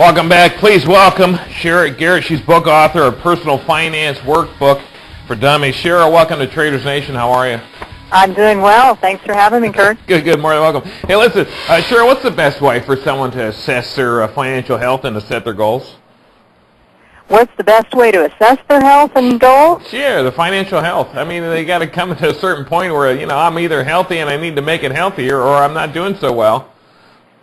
Welcome back. Please welcome Sheryl Garrett. She's book author of Personal Finance Workbook for Dummies. Sheryl, welcome to Traders Nation. How are you? I'm doing well. Thanks for having me, Kurt. Good, more than welcome. Hey, listen, Sheryl, what's the best way for someone to assess their financial health and to set their goals? What's the best way to assess their health and goals? Sure, the financial health. I mean, they got to come to a certain point where, I'm either healthy and I need to make it healthier, or I'm not doing so well.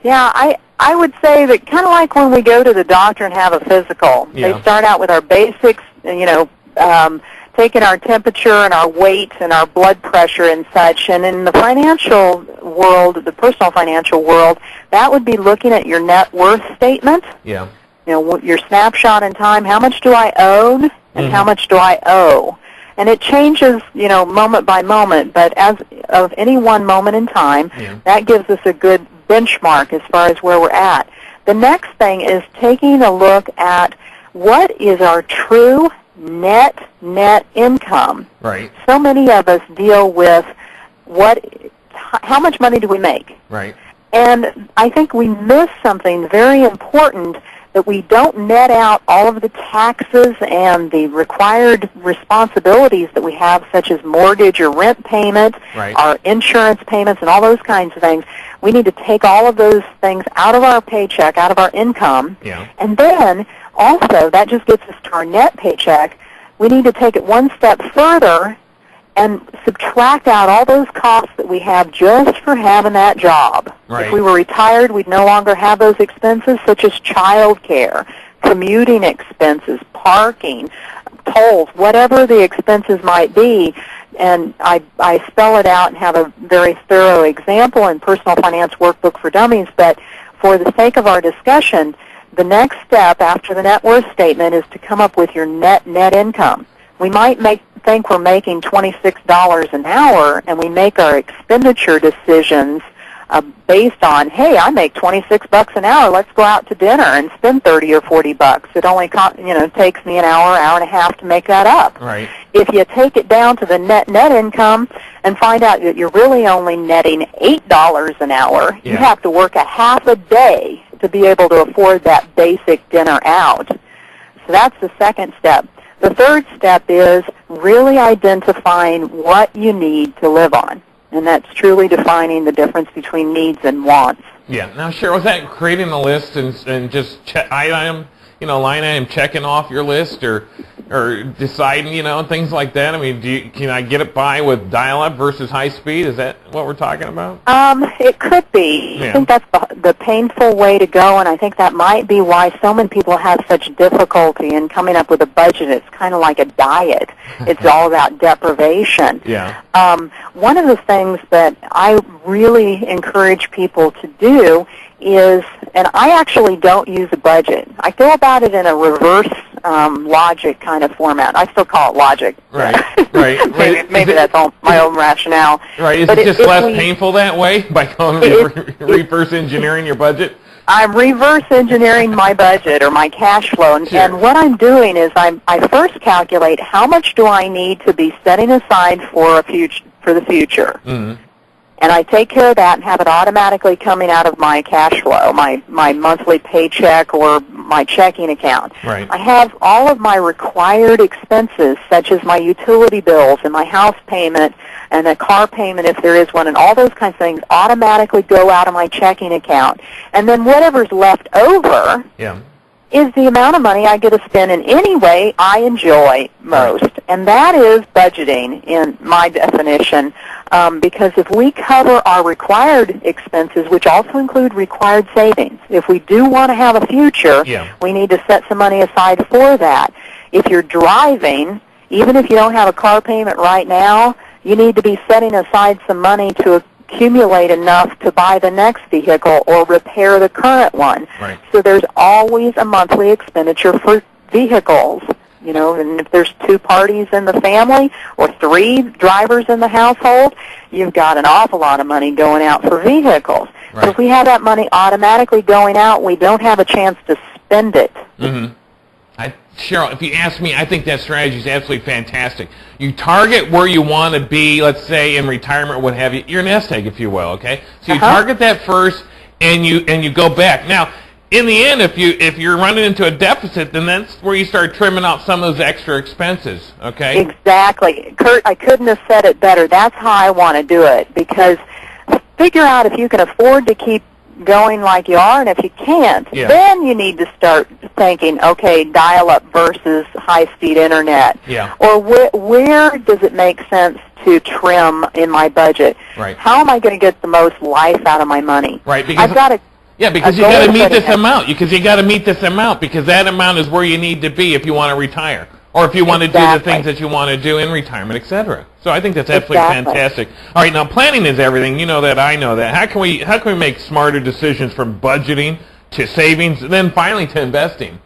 Yeah, I would say that kind of like when we go to the doctor and have a physical. Yeah. They start out with our basics, taking our temperature and our weight and our blood pressure and such. And in the financial world, the personal financial world, that would be looking at your net worth statement. Yeah. Your snapshot in time. How much do I own and how much do I owe? And it changes, moment by moment. But as of any one moment in time, that gives us a good benchmark as far as where we're at. The next thing is taking a look at what is our true net income. Right. So many of us deal with how much money do we make? Right. And I think we miss something very important, that we don't net out all of the taxes and the required responsibilities that we have, such as mortgage or rent payment, our insurance payments, and all those kinds of things. We need to take all of those things out of our paycheck, out of our income, and then also that just gets us to our net paycheck. We need to take it one step further and subtract out all those costs that we have just for having that job. Right. If we were retired, we'd no longer have those expenses, such as child care, commuting expenses, parking, tolls, whatever the expenses might be. And I spell it out and have a very thorough example in Personal Finance Workbook for Dummies, but for the sake of our discussion, the next step after the net worth statement is to come up with your net income. We might think we're making $26 an hour, and we make our expenditure decisions based on, hey, I make $26 an hour. Let's go out to dinner and spend $30 or $40. It only takes me an hour and a half to make that up. Right. If you take it down to the net income and find out that you're really only netting $8 an hour, you have to work a half a day to be able to afford that basic dinner out. So that's the second step. The third step is really identifying what you need to live on, and that's truly defining the difference between needs and wants. Yeah. Now, Sheryl, was that creating a list and just line item checking off your list, or deciding, things like that? I mean, can I get it by with dial-up versus high speed? Is that what we're talking about? It could be. I think that's the painful way to go, and I think that might be why so many people have such difficulty in coming up with a budget. It's kind of like a diet. It's all about deprivation. Yeah. One of the things that I really encourage people to do is, and I actually don't use a budget. I go about it in a reverse logic kind of format. I still call it logic. Right. maybe that's my own rationale. Right. Is it just less painful that way by going reverse engineering your budget? I'm reverse engineering my budget or my cash flow, and what I'm doing is I first calculate how much do I need to be setting aside for the future. Mm-hmm. And I take care of that and have it automatically coming out of my cash flow, my monthly paycheck or my checking account. Right. I have all of my required expenses, such as my utility bills and my house payment and a car payment if there is one, and all those kinds of things automatically go out of my checking account. And then whatever's left over is the amount of money I get to spend in any way I enjoy most. And that is budgeting in my definition, because if we cover our required expenses, which also include required savings, if we do want to have a future, we need to set some money aside for that. If you're driving, even if you don't have a car payment right now, you need to be setting aside some money to accumulate enough to buy the next vehicle or repair the current one. Right. So there's always a monthly expenditure for vehicles. And if there's 2 parties in the family or 3 drivers in the household, you've got an awful lot of money going out for vehicles. Right. So if we have that money automatically going out, we don't have a chance to spend it. Mm-hmm. Sheryl, if you ask me, I think that strategy is absolutely fantastic. You target where you want to be, let's say in retirement or what have you, your nest egg, if you will, okay? So you target that first, and you go back. Now, in the end, if you're running into a deficit, then that's where you start trimming out some of those extra expenses. Okay. Exactly, Kurt. I couldn't have said it better. That's how I want to do it, because figure out if you can afford to keep going like you are, and if you can't, then you need to start thinking, okay, dial-up versus high-speed internet. Yeah. Or where does it make sense to trim in my budget? Right. How am I going to get the most life out of my money? Right. Because I've got to. Yeah, because you got to meet this amount. Because you got to meet this amount, because that amount is where you need to be if you want to retire, or if you want to do the things that you want to do in retirement, etc. So I think that's absolutely fantastic. All right, now planning is everything. You know that. I know that. How can we make smarter decisions from budgeting to savings, and then finally to investing?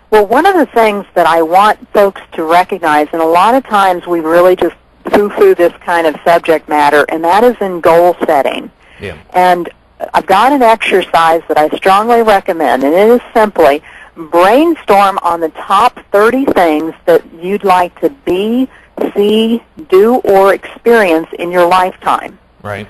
Well, one of the things that I want folks to recognize, and a lot of times we really just poo-poo this kind of subject matter, and that is in goal setting. Yeah. And I've got an exercise that I strongly recommend, and it is simply brainstorm on the top 30 things that you'd like to be, see, do, or experience in your lifetime. Right.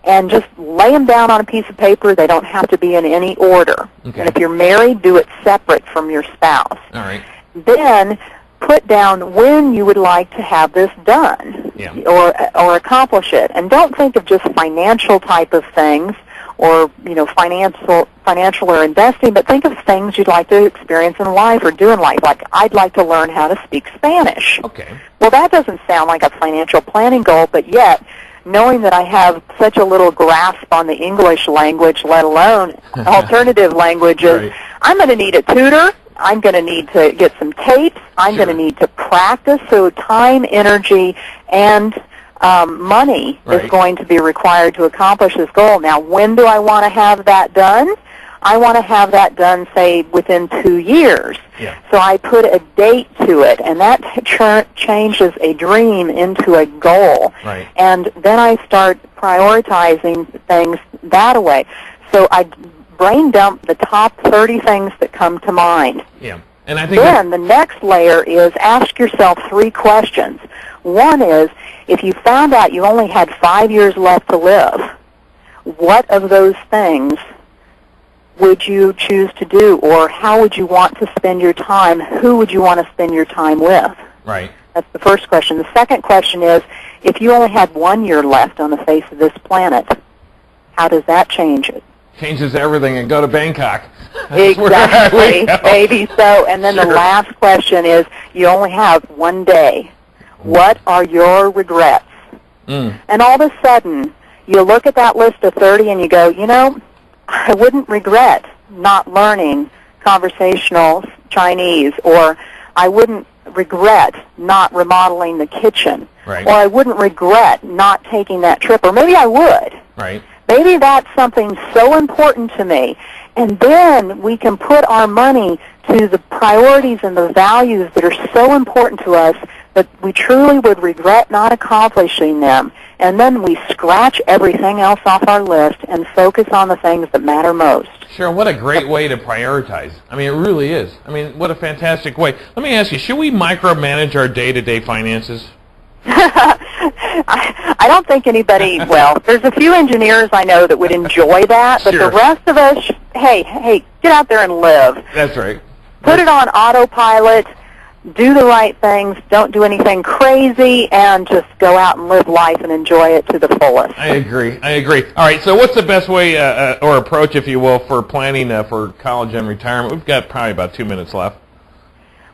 And just lay them down on a piece of paper. They don't have to be in any order. Okay. And if you're married, do it separate from your spouse. All right. Then put down when you would like to have this done, or accomplish it. And don't think of just financial type of things, or financial or investing, but think of things you'd like to experience in life or do in life. Like, I'd like to learn how to speak Spanish. Okay. Well, that doesn't sound like a financial planning goal, but yet, knowing that I have such a little grasp on the English language, let alone alternative languages, Right. I'm going to need a tutor. I'm going to need to get some tapes. I'm going to need to practice. So time, energy, and money is going to be required to accomplish this goal. Now, when do I want to have that done? I want to have that done, say, within 2 years. Yeah. So I put a date to it, and that changes a dream into a goal. Right. And then I start prioritizing things that way. So I brain dump the top 30 things that come to mind. Yeah. And I think then the next layer is ask yourself 3 questions. One is, if you found out you only had 5 years left to live, what of those things would you choose to do, or how would you want to spend your time? Who would you want to spend your time with? Right. That's the first question. The second question is, if you only had 1 year left on the face of this planet, how does that change it? Changes everything, and go to Bangkok. Exactly. Maybe so. And then the last question is, you only have 1 day. What are your regrets? And all of a sudden, you look at that list of 30 and you go, you know, I wouldn't regret not learning conversational Chinese, or I wouldn't regret not remodeling the kitchen, Right. or I wouldn't regret not taking that trip, or maybe I would. Right. Maybe that's something so important to me. And then we can put our money to the priorities and the values that are so important to us that we truly would regret not accomplishing them. And then we scratch everything else off our list and focus on the things that matter most. Sure, what a great way to prioritize. I mean, it really is. I mean, what a fantastic way. Let me ask you, should we micromanage our day-to-day finances? I don't think anybody, well, there's a few engineers I know that would enjoy that, but the rest of us, hey, get out there and live. That's right. Put it on autopilot, do the right things, don't do anything crazy, and just go out and live life and enjoy it to the fullest. I agree. All right, so what's the best way or approach, if you will, for planning for college and retirement? We've got probably about 2 minutes left.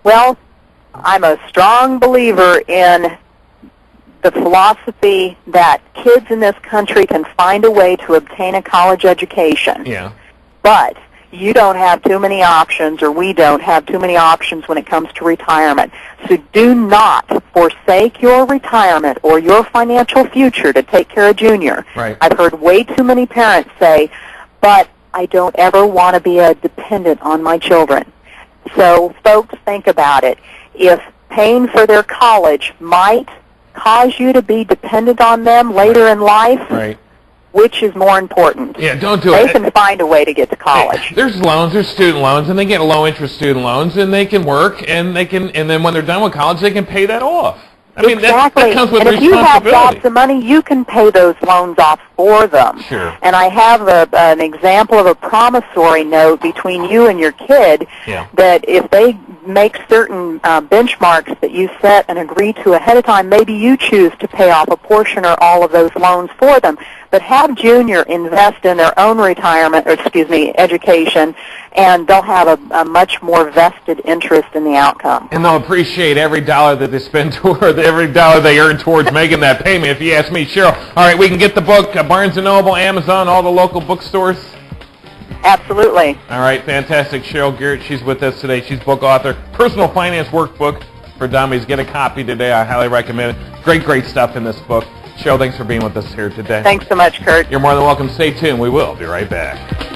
Well, I'm a strong believer in the philosophy that kids in this country can find a way to obtain a college education. Yeah. But you don't have too many options, or we don't have too many options when it comes to retirement. So do not forsake your retirement or your financial future to take care of Junior. Right. I've heard way too many parents say, but I don't ever want to be a dependent on my children. So folks, think about it. If paying for their college might cause you to be dependent on them later in life, right, which is more important? Yeah, don't do it. They can find a way to get to college. There's loans, there's student loans, and they get low-interest student loans, and they can work, and then when they're done with college, they can pay that off. I mean, exactly. that comes with and if you have responsibility. lots of money, you can pay those loans off for them. Sure. And I have an example of a promissory note between you and your kid that if they make certain benchmarks that you set and agree to ahead of time, maybe you choose to pay off a portion or all of those loans for them. But have Junior invest in their own retirement, or education, and they'll have a much more vested interest in the outcome. And they'll appreciate every dollar that they spend toward, every dollar they earn towards making that payment, if you ask me, Sheryl. All right, we can get the book at Barnes & Noble, Amazon, all the local bookstores? Absolutely. All right, fantastic. Sheryl Garrett, she's with us today. She's book author, Personal Finance Workbook for Dummies. Get a copy today. I highly recommend it. Great, great stuff in this book. Sheryl, thanks for being with us here today. Thanks so much, Kurt. You're more than welcome. Stay tuned. We will be right back.